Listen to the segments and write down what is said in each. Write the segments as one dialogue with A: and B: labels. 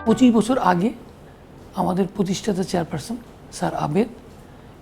A: 25 বছর আগে আমাদের প্রতিষ্ঠাতা চেয়ারপারসন স্যার আবেদ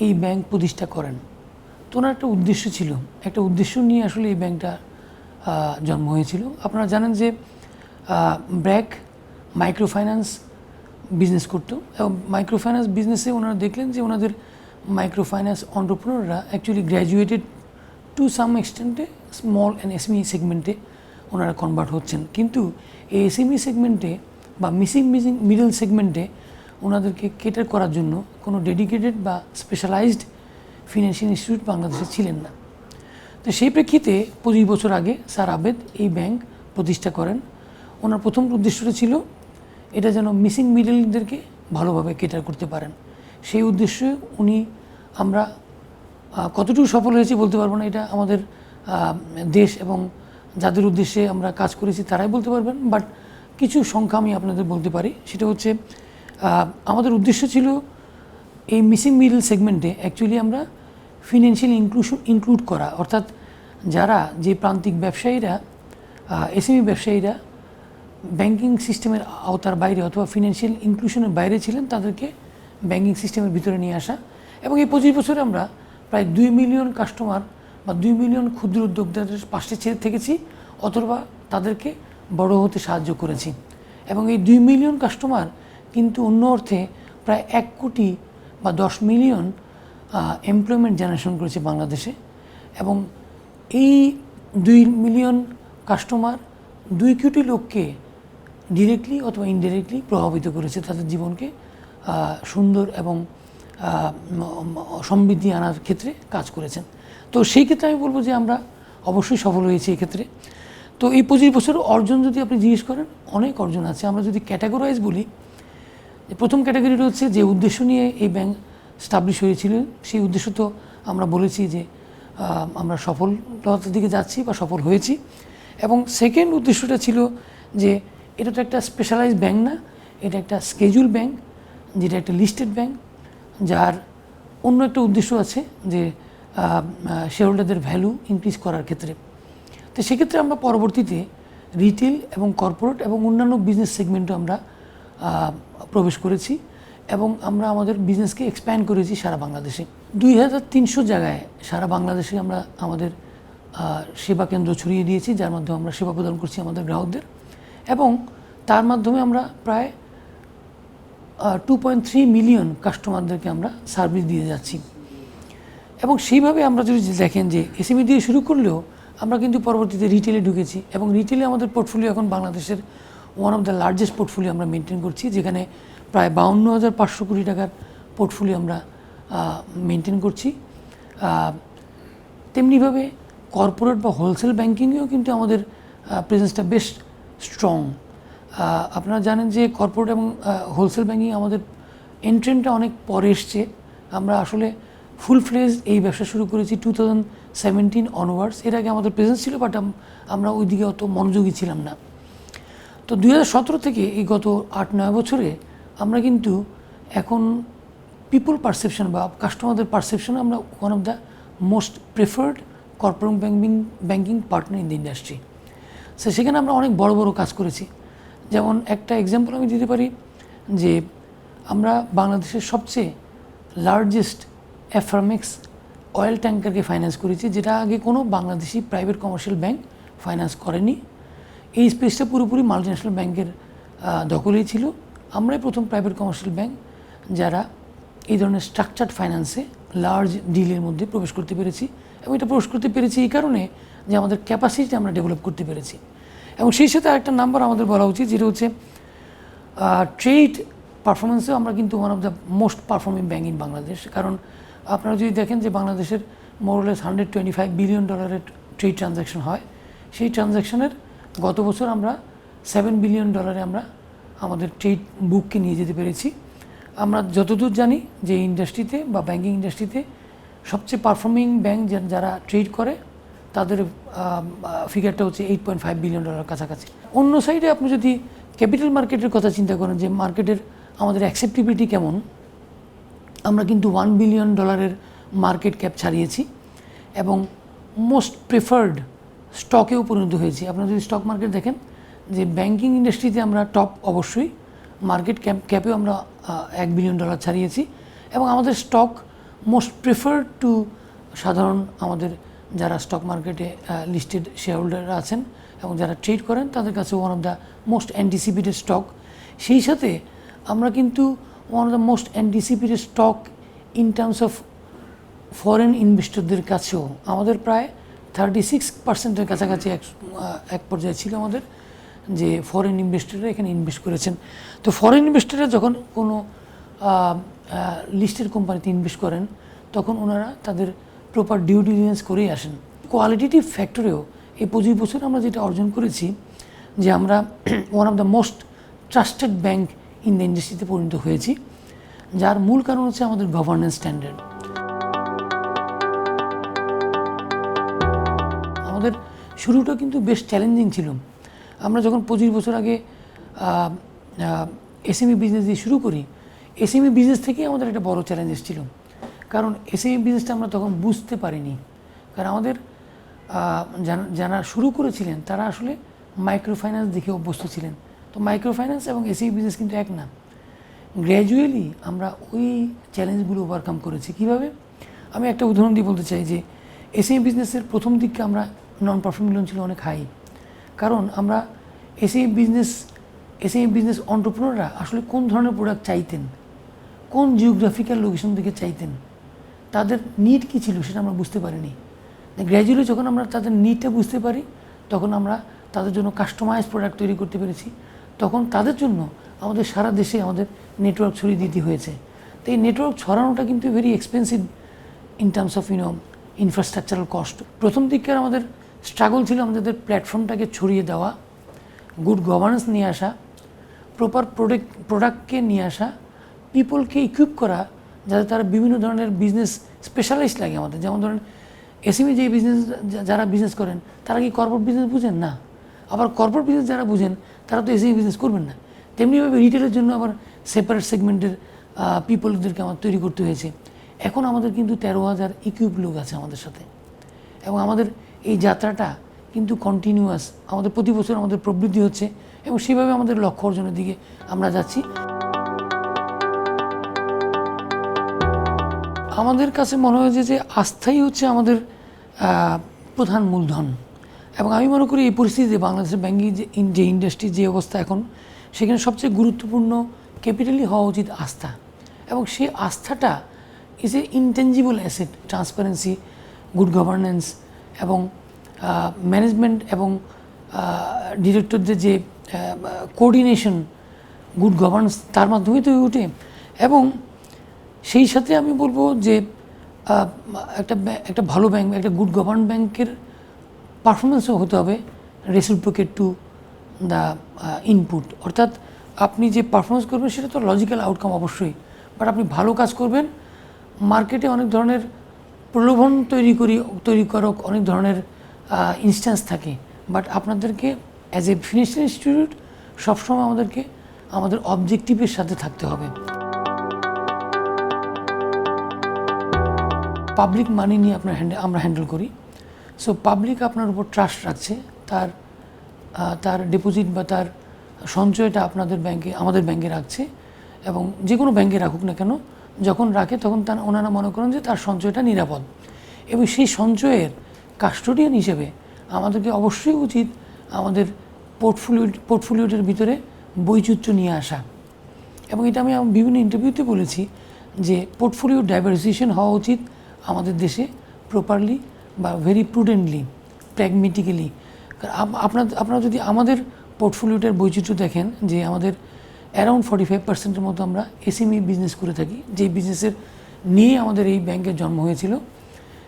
A: এই ব্যাংক প্রতিষ্ঠা করেন। তো ওনার একটা উদ্দেশ্য ছিল, একটা উদ্দেশ্য নিয়ে আসলে এই ব্যাংকটা জন্ম হয়েছিল। আপনারা জানেন যে ব্র্যাক মাইক্রো ফাইন্যান্স বিজনেস করতো এবং মাইক্রো ফাইন্যান্স বিজনেসে ওনারা দেখলেন যে ওনাদের মাইক্রো ফাইন্যান্স অন্টারপ্রেনাররা অ্যাকচুয়ালি গ্র্যাজুয়েটেড টু সাম এক্সটেন্টে স্মল অ্যান্ড এসএমই সেগমেন্টে ওনারা কনভার্ট হচ্ছেন, কিন্তু এই এসএমই সেগমেন্টে বা মিসিং মিডল সেগমেন্টে ওনাদেরকে কেটার করার জন্য কোনো ডেডিকেটেড বা স্পেশালাইজড ফিনান্সিয়াল ইনস্টিটিউট বাংলাদেশে ছিলেন না। তো সেই প্রেক্ষিতে 25 বছর আগে স্যার আবেদ এই ব্যাংক প্রতিষ্ঠা করেন। ওনার প্রথম উদ্দেশ্যটা ছিল এটা যেন মিসিং মিডলদেরকে ভালোভাবে কেটার করতে পারেন। সেই উদ্দেশ্যে আমরা কতটুকু সফল হয়েছি বলতে পারবো না, এটা আমাদের দেশ এবং যাদের উদ্দেশ্যে আমরা কাজ করেছি তারাই বলতে পারবেন, বাট কিছু সংখ্যা আমি আপনাদের বলতে পারি। সেটা হচ্ছে আমাদের উদ্দেশ্য ছিল এই মিসিং মিডল সেগমেন্টে অ্যাকচুয়ালি আমরা ফিনান্সিয়াল ইনক্লুড করা, অর্থাৎ যারা যে প্রান্তিক ব্যবসায়ীরা এসএমই ব্যবসায়ীরা ব্যাংকিং সিস্টেমের আওতার বাইরে অথবা ফিনান্সিয়াল ইনক্লুশনের বাইরে ছিলেন তাদেরকে ব্যাংকিং সিস্টেমের ভিতরে নিয়ে আসা। এবং এই 25 বছরে আমরা প্রায় 2 মিলিয়ন কাস্টমার বা 2 মিলিয়ন ক্ষুদ্র উদ্যোক্তাদের পাশে থেকেছি অথবা তাদেরকে বড় হতে সাহায্য করেছি। এবং এই 2 মিলিয়ন কাস্টমার কিন্তু অন্য অর্থে প্রায় 1 কোটি বা 10 মিলিয়ন এমপ্লয়মেন্ট জেনারেশন করেছে বাংলাদেশে। এবং এই 2 মিলিয়ন কাস্টমার 2 কোটি লোককে ডিরেক্টলি অথবা ইনডিরেক্টলি প্রভাবিত করেছে, তাদের জীবনকে সুন্দর এবং সমৃদ্ধি আনার ক্ষেত্রে কাজ করেছেন। তো সেই ক্ষেত্রে আমি বলবো যে আমরা অবশ্যই সফল হয়েছি এক্ষেত্রে। তো এই 25 বছর অর্জন যদি আপনি জিজ্ঞেস করেন, অনেক অর্জন আছে। আমরা যদি ক্যাটাগরাইজ বলি, প্রথম ক্যাটাগরিটা হচ্ছে যে উদ্দেশ্য নিয়ে এই ব্যাংক স্টাবলিশ হয়েছিল, সেই উদ্দেশ্য তো আমরা বলেছি যে আমরা সফলতার দিকে যাচ্ছি বা সফল হয়েছি। এবং সেকেন্ড উদ্দেশ্যটা ছিল যে এটা তো একটা স্পেশালাইজড ব্যাংক না, এটা একটা স্কেজুল ব্যাংক, যেটা একটা লিস্টেড ব্যাংক, যার অন্য একটা উদ্দেশ্য আছে যে শেয়ারহোল্ডারদের ভ্যালু ইনক্রিজ করার ক্ষেত্রে। তো সেক্ষেত্রে আমরা পরবর্তীতে রিটেল এবং কর্পোরেট এবং অন্যান্য বিজনেস সেগমেন্টে আমরা প্রবেশ করেছি এবং আমরা আমাদের বিজনেসকে এক্সপ্যান্ড করেছি সারা বাংলাদেশে। 2300 জায়গায় সারা বাংলাদেশে আমরা আমাদের সেবা কেন্দ্র ছড়িয়ে দিয়েছি, যার মাধ্যমে আমরা সেবা প্রদান করছি আমাদের গ্রাহকদের। এবং তার মাধ্যমে আমরা প্রায় 2.3 মিলিয়ন কাস্টমারদেরকে আমরা সার্ভিস দিয়ে যাচ্ছি। এবং সেইভাবে আমরা যদি দেখেন যে এসএমই দিয়ে শুরু করলেও আমরা কিন্তু পরবর্তীতে রিটেলে ঢুকেছি এবং রিটেলে আমাদের পোর্টফোলিও এখন বাংলাদেশের one of the largest portfolio আমরা মেনটেন করছি, যেখানে প্রায় 52,500 কোটি টাকার পোর্টফোলিও আমরা মেনটেন করছি। তেমনিভাবে কর্পোরেট বা হোলসেল ব্যাংকিংয়েও কিন্তু আমাদের প্রেজেন্সটা বেশ স্ট্রং। আপনারা জানেন যে কর্পোরেট এবং হোলসেল ব্যাংকিং আমাদের এন্ট্রেনটা অনেক পরে এসছে। আমরা আসলে ফুল ফ্লেজ এই ব্যবসা শুরু করেছি 2017 অনওয়ার্ডস। এর আগে আমাদের প্রেজেন্স ছিল, বাট আমরা ওই দিকে অত মনোযোগী ছিলাম না। তো 2017 থেকে এই গত 8-9 বছরে আমরা কিন্তু এখন পিপল পারসেপশন বা কাস্টমারদের পারসেপশনে আমরা one of the most preferred corporate banking partner in the industry. So সেখানে আমরা অনেক বড় বড় কাজ করেছি। যেমন একটা এক্সাম্পল আমি দিতে পারি যে আমরা বাংলাদেশের সবচেয়ে লার্জেস্ট এফআরএমএক্স অয়েল ট্যাঙ্কারকে ফাইন্যান্স করেছি, যেটা আগে কোনো Bangladeshi private commercial bank finance করেনি। এই স্পেসটা পুরোপুরি মাল্টিন্যাশনাল ব্যাংকের দখলেই ছিল। আমরাই প্রথম প্রাইভেট কমার্শিয়াল ব্যাংক যারা এই ধরনের স্ট্রাকচার্ড ফাইন্যান্সে লার্জ ডিলের মধ্যে প্রবেশ করতে পেরেছি। এবং এটা প্রবেশ করতে পেরেছি এই কারণে যে আমাদের ক্যাপাসিটি আমরা ডেভেলপ করতে পেরেছি। এবং সেই সাথে আরেকটা নাম্বার আমাদের বলা উচিত, যেটা হচ্ছে ট্রেড পারফরমেন্সেও আমরা কিন্তু one of the most performing bank in Bangladesh. কারণ আপনারা যদি দেখেন যে বাংলাদেশের মোরলেস $125 বিলিয়ন ট্রেড ট্রানজ্যাকশন হয়, সেই ট্রানজ্যাকশনের গত বছর আমরা $7 বিলিয়ন আমরা আমাদের ট্রেড বুককে নিয়ে যেতে পেরেছি। আমরা যতদূর জানি যে ইন্ডাস্ট্রিতে বা ব্যাংকিং ইন্ডাস্ট্রিতে সবচেয়ে পারফর্মিং ব্যাংক যারা ট্রেড করে তাদের ফিগারটা হচ্ছে $8.5 বিলিয়ন কাছাকাছি। অন্য সাইডে আপনি যদি ক্যাপিটাল মার্কেটের কথা চিন্তা করেন যে মার্কেটের আমাদের অ্যাকসেপ্টেবিলিটি কেমন, আমরা কিন্তু $1 বিলিয়ন মার্কেট ক্যাপ ছাড়িয়েছি এবং মোস্ট প্রেফার্ড স্টকেও পরিণত হয়েছি। আপনারা যদি স্টক মার্কেট দেখেন যে ব্যাংকিং ইন্ডাস্ট্রিতে আমরা টপ অবশ্যই, মার্কেট ক্যাপেও আমরা $1 বিলিয়ন ছাড়িয়েছি এবং আমাদের স্টক মোস্ট প্রেফার্ড টু সাধারণ আমাদের যারা স্টক মার্কেটে লিস্টেড শেয়ার হোল্ডাররা আছেন এবং যারা ট্রেড করেন তাদের কাছে one of the most anticipated stock. সেই সাথে আমরা কিন্তু one of the most anticipated stock in terms of foreign ইনভেস্টরদের কাছেও। আমাদের প্রায় 36% কাছাকাছি এক পর্যায়ে ছিল আমাদের যে ফরেন ইনভেস্টররা এখানে ইনভেস্ট করেছেন। তো ফরেন ইনভেস্টররা যখন কোনো লিস্টেড কোম্পানিতে ইনভেস্ট করেন তখন ওনারা তাদের প্রপার ডিউ ডিলিজেন্স করেই আসেন। কোয়ালিটেটিভ ফ্যাক্টরেও এই 25 বছর আমরা যেটা অর্জন করেছি যে আমরা one of the most trusted bank in the ইন্ডাস্ট্রিতে পরিণত হয়েছি, যার মূল কারণ হচ্ছে আমাদের গভর্নেন্স স্ট্যান্ডার্ড। আমাদের শুরুটা কিন্তু বেশ চ্যালেঞ্জিং ছিল। আমরা যখন 25 বছর আগে এসএমই বিজনেস দিয়ে শুরু করি, এসএমই বিজনেস থেকেই আমাদের একটা বড় চ্যালেঞ্জ ছিল, কারণ এসএমই বিজনেসটা আমরা তখন বুঝতে পারিনি। কারণ আমাদের যারা শুরু করেছিলেন তারা আসলে মাইক্রো ফাইন্যান্স দেখে অভ্যস্ত ছিলেন। তো মাইক্রো ফাইন্যান্স এবং এসএমই বিজনেস কিন্তু এক না। গ্র্যাজুয়ালি আমরা ওই চ্যালেঞ্জগুলো ওভারকাম করেছি। কীভাবে? আমি একটা উদাহরণ দিয়ে বলতে চাই যে এসএমই বিজনেসের প্রথম দিকে আমরা নন পারফর্মিং লোন ছিল অনেক হাই, কারণ আমরা এসএমই বিজনেস অন্টারপ্রেনাররা আসলে কোন ধরনের প্রোডাক্ট চাইতেন, কোন জিওগ্রাফিক্যাল লোকেশন থেকে চাইতেন, তাদের নিড কী ছিল সেটা আমরা বুঝতে পারিনি। গ্র্যাজুয়ালি যখন আমরা তাদের নিডটা বুঝতে পারি তখন আমরা তাদের জন্য কাস্টমাইজ প্রোডাক্ট তৈরি করতে পেরেছি। তখন তাদের জন্য আমাদের সারা দেশে আমাদের নেটওয়ার্ক ছড়িয়ে দিতে হয়েছে। তো এই নেটওয়ার্ক ছড়ানোটা কিন্তু very expensive in terms of infrastructural cost. প্রথম দিককার আমাদের স্ট্রাগল ছিল আমাদের প্ল্যাটফর্মটাকে ছড়িয়ে দেওয়া, গুড গভর্নেন্স নিয়ে আসা, প্রপার প্রোডাক্টকে নিয়ে আসা, পিপলকে ইকুইপ করা যাতে তারা বিভিন্ন ধরনের বিজনেস স্পেশালাইজড লাগে আমাদের। যেমন ধরেন এসএমই যে বিজনেস যারা বিজনেস করেন তারা কি কর্পোরেট বিজনেস বুঝেন না, আবার কর্পোরেট বিজনেস যারা বুঝেন তারা তো এসএমই বিজনেস করবেন না। তেমনিভাবে রিটেলের জন্য আবার সেপারেট সেগমেন্টের পিপলদেরকে আমার তৈরি করতে হয়েছে। এখন আমাদের কিন্তু 13,000 ইকুইপ লোক আছে আমাদের সাথে এবং আমাদের এই যাত্রাটা কিন্তু কন্টিনিউয়াস। আমাদের প্রতি বছর আমাদের প্রবৃদ্ধি হচ্ছে এবং সেভাবে আমাদের লক্ষ্য অর্জনের দিকে আমরা যাচ্ছি। আমাদের কাছে মনে হয়েছে যে আস্থাই হচ্ছে আমাদের প্রধান মূলধন এবং আমি মনে করি এই পরিস্থিতিতে বাংলাদেশের ব্যাংকিং যে ইন্ডাস্ট্রি যে অবস্থা এখন, সেখানে সবচেয়ে গুরুত্বপূর্ণ ক্যাপিটালই হওয়া উচিত আস্থা। এবং সেই আস্থাটা is a intangible asset. Transparency, good governance এবং ম্যানেজমেন্ট এবং ডিরেক্টরদের যে কোঅর্ডিনেশন, গুড গভর্নেন্স, তার মাধ্যমেই তো উঠে। এবং সেই সাথে আমি বলবো যে একটা ভালো ব্যাংক, একটা গুড গভর্ন ব্যাংকের পারফরমেন্সও হতে হবে রেসিপ্রোকেট টু দ্য ইনপুট। অর্থাৎ আপনি যে পারফরমেন্স করবেন সেটা তো লজিক্যাল আউটকাম অবশ্যই, বাট আপনি ভালো কাজ করবেন। মার্কেটে অনেক ধরনের প্রলোভন তৈরি করক অনেক ধরনের ইনস্ট্যান্স থাকে, বাট আপনাদেরকে অ্যাজ এ ফিনান্সিয়াল ইনস্টিটিউট সবসময় আমাদের অবজেক্টিভের সাথে থাকতে হবে। পাবলিক মানি নিয়ে আমরা হ্যান্ডেল করি। সো পাবলিক আপনার উপর ট্রাস্ট রাখছে, তার ডিপোজিট বা তার সঞ্চয়টা আমাদের ব্যাংকে রাখছে এবং যে কোনো ব্যাংকে রাখুক না কেন, যখন রাখে তখন ওনারা মনে করেন যে তার সঞ্চয়টা নিরাপদ এবং সেই সঞ্চয়ের কাস্টোডিয়ান হিসেবে আমাদেরকে অবশ্যই উচিত আমাদের পোর্টফোলিওটার ভিতরে বৈচিত্র্য নিয়ে আসা। এবং এটা আমি বিভিন্ন ইন্টারভিউতে বলেছি যে পোর্টফোলিও ডাইভার্সিফিকেশন হওয়া উচিত আমাদের দেশে প্রপারলি বা ভেরি প্রুডেন্টলি, প্র্যাগমেটিক্যালি। আপনারা যদি আমাদের পোর্টফোলিওটার বৈচিত্র্য দেখেন যে আমাদের অ্যারাউন্ড 45%-এর মতো আমরা এসএমই বিজনেস করে থাকি, যেই বিজনেসের নিয়ে আমাদের এই ব্যাংকের জন্ম হয়েছিল,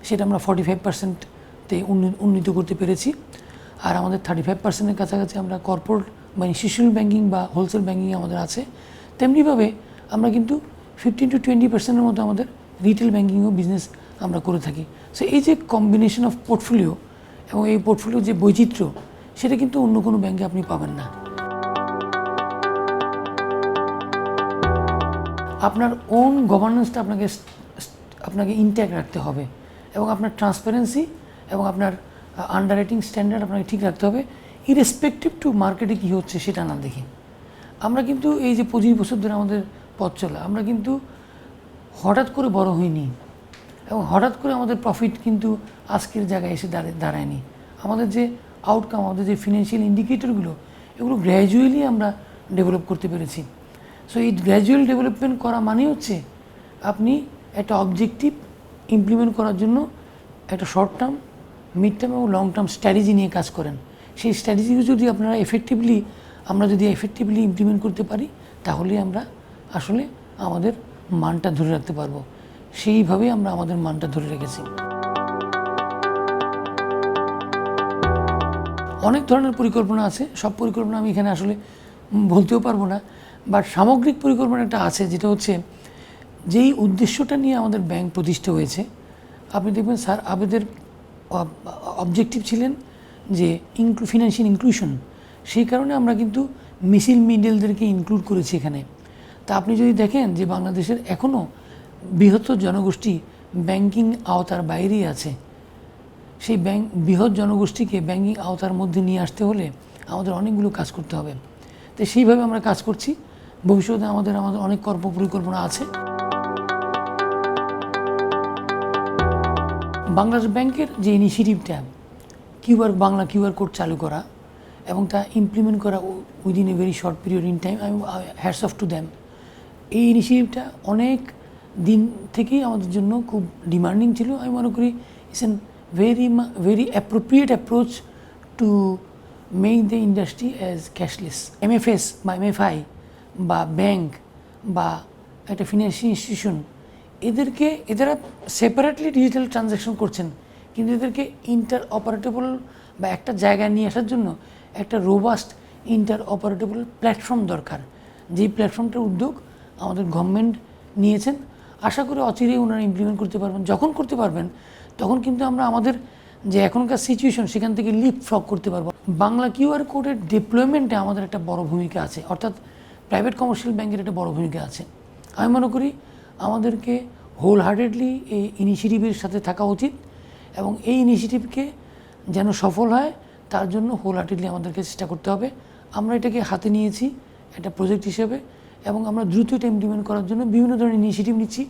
A: সেটা আমরা 45%-তে উন্নীত করতে পেরেছি। আর আমাদের 35%-এর কাছাকাছি আমরা কর্পোরেট বা ইনস্টিটিউশনাল ব্যাংকিং বা হোলসেল ব্যাংকিং আমাদের আছে। তেমনিভাবে আমরা কিন্তু 15-20%-এর মতো আমাদের রিটেল ব্যাংকিংও বিজনেস আমরা করে থাকি। সো এই যে কম্বিনেশন অফ পোর্টফোলিও এবং এই পোর্টফোলিওর যে বৈচিত্র্য, সেটা কিন্তু অন্য কোনো ব্যাংকে আপনি পাবেন না। আপনার ওন গভর্নেন্সটা আপনাকে ইনট্যাক্ট রাখতে হবে এবং আপনার ট্রান্সপারেন্সি এবং আপনার আন্ডাররাইটিং স্ট্যান্ডার্ড আপনাকে ঠিক রাখতে হবে, ইরেসপেক্টিভ টু মার্কেটে কী হচ্ছে সেটা না দেখে। আমরা কিন্তু এই যে 25 বছর ধরে আমাদের পথ চলা, আমরা কিন্তু হঠাৎ করে বড় হইনি এবং হঠাৎ করে আমাদের প্রফিট কিন্তু আজকের জায়গায় এসে দাঁড়ায়নি। আমাদের যে আউটকাম, আমাদের যে ফিনান্সিয়াল ইন্ডিকেটরগুলো, এগুলো গ্র্যাজুয়ালি আমরা ডেভেলপ করতে পেরেছি। সো এই গ্র্যাজুয়াল ডেভেলপমেন্ট করা মানে হচ্ছে আপনি একটা অবজেক্টিভ ইমপ্লিমেন্ট করার জন্য একটা শর্ট টার্ম, মিড টার্ম এবং লং টার্ম স্ট্র্যাটেজি নিয়ে কাজ করেন। সেই স্ট্র্যাটেজিকে যদি আমরা যদি এফেক্টিভলি ইমপ্লিমেন্ট করতে পারি, তাহলে আমরা আসলে আমাদের মানটা ধরে রাখতে পারবো। সেইভাবেই আমরা আমাদের মানটা ধরে রেখেছি। অনেক ধরনের পরিকল্পনা আছে, সব পরিকল্পনা আমি এখানে আসলে বলতেও পারবো না, বাট সামগ্রিক পরিকল্পনা একটা আছে, যেটা হচ্ছে যেই উদ্দেশ্যটা নিয়ে আমাদের ব্যাংক প্রতিষ্ঠা হয়েছে। আপনি দেখবেন স্যার আবেদের অবজেক্টিভ ছিলেন যে ফিনান্সিয়াল ইনক্লুশন। সেই কারণে আমরা কিন্তু মিডলদেরকে ইনক্লুড করেছি এখানে। তা আপনি যদি দেখেন যে বাংলাদেশের এখনও বৃহত্তর জনগোষ্ঠী ব্যাংকিং আওতার বাইরেই আছে, সেই বৃহৎ জনগোষ্ঠীকে ব্যাংকিং আওতার মধ্যে নিয়ে আসতে হলে আমাদের অনেকগুলো কাজ করতে হবে। তো সেইভাবে আমরা কাজ করছি। ভবিষ্যতে আমাদের অনেক কর্ম পরিকল্পনা আছে। বাংলাদেশ ব্যাংকের যে ইনিশিয়েটিভটা বাংলা কিউআর কোড চালু করা এবং তা ইমপ্লিমেন্ট করা within a very short period in time, আমি হ্যাটস অফ টু দ্যাম। এই ইনিশিয়েটিভটা অনেক দিন থেকেই আমাদের জন্য খুব ডিমান্ডিং ছিল। আমি মনে করি it's an very appropriate approach to make the industry as cashless. MFS বা MFI বা ব্যাংক বা একটা ফিনান্সিয়াল ইনস্টিটিউশন, এরা সেপারেটলি ডিজিটাল ট্রানজ্যাকশন করছেন, কিন্তু এদেরকে ইন্টার অপারেটেবল বা একটা জায়গায় নিয়ে আসার জন্য একটা রোবাস্ট ইন্টার অপারেটেবল প্ল্যাটফর্ম দরকার। যেই প্ল্যাটফর্মটার উদ্যোগ আমাদের গভর্নমেন্ট নিয়েছেন। আশা করি অচিরেই ওনারা ইমপ্লিমেন্ট করতে পারবেন। যখন করতে পারবেন তখন কিন্তু আমরা আমাদের যে এখনকার সিচুয়েশন সেখান থেকে লিপফ্রগ করতে পারবো। বাংলা কিউআর কোডের ডিপ্লয়মেন্টে আমাদের একটা বড় ভূমিকা আছে, অর্থাৎ প্রাইভেট কমার্শিয়াল ব্যাংকের একটা বড় ভূমিকা আছে। আমি মনে করি আমাদেরকে হোল হার্টেডলি এই ইনিশিয়েটিভের সাথে থাকা উচিত এবং এই ইনিশিয়েটিভকে যেন সফল হয় তার জন্য হোল হার্টেডলি আমাদেরকে চেষ্টা করতে হবে। আমরা এটাকে হাতে নিয়েছি একটা প্রজেক্ট হিসেবে এবং আমরা দ্রুত এটা ইমপ্লিমেন্ট করার জন্য বিভিন্ন ধরনের ইনিশিয়েটিভ নিচ্ছি।